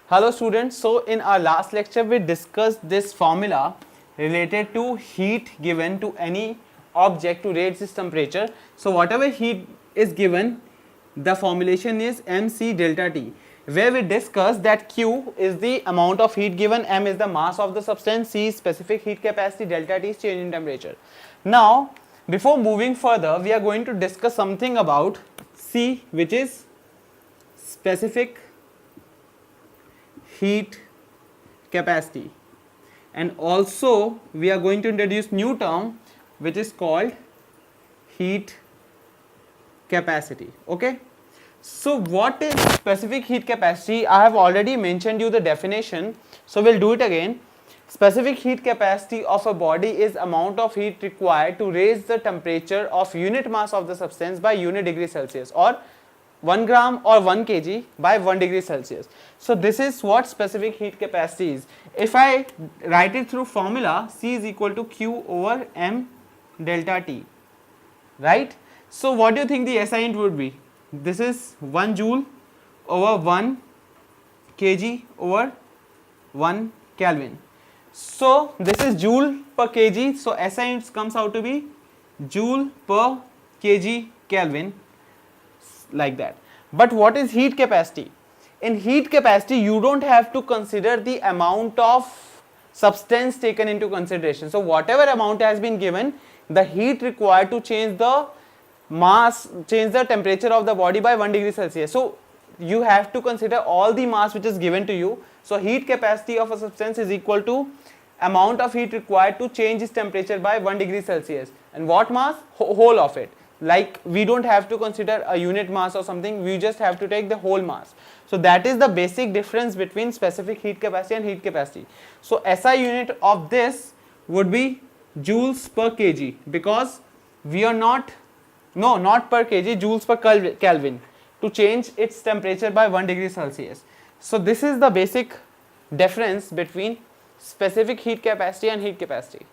Hello students, so in our last lecture we discussed this formula related to heat given to any object to raise its temperature. So whatever heat is given, the formulation is mc delta T, where we discussed that Q is the amount of heat given, m is the mass of the substance, C is specific heat capacity, delta T is change in temperature. Now before moving further, we are going to discuss something about C, which is specific heat capacity, and also we are going to introduce new term which is called heat capacity. Okay, so what is specific heat capacity? I have already mentioned you the definition, so we'll do it again. Specific heat capacity of a body is amount of heat required to raise the temperature of unit mass of the substance by unit degree Celsius, or 1 gram or 1 kg by 1 degree Celsius. So this is what specific heat capacity is. If I write it through formula, C is equal to Q over M delta T, right? So what do you think the SI unit would be? This is 1 joule over 1 kg over 1 Kelvin. So this is joule per kg, so SI units comes out to be joule per kg Kelvin, like that. But what is heat capacity? In heat capacity you don't have to consider the amount of substance taken into consideration. So whatever amount has been given, the heat required to change the mass, change the temperature of the body by 1 degree Celsius. So you have to consider all the mass which is given to you. So heat capacity of a substance is equal to amount of heat required to change its temperature by 1 degree Celsius. And what mass? Whole of it. Like we don't have to consider a unit mass or something, we just have to take the whole mass. So that is the basic difference between specific heat capacity and heat capacity. So SI unit of this would be joules per kg, because we are not per kg, joules per Kelvin, to change its temperature by 1 degree Celsius. So this is the basic difference between specific heat capacity and heat capacity.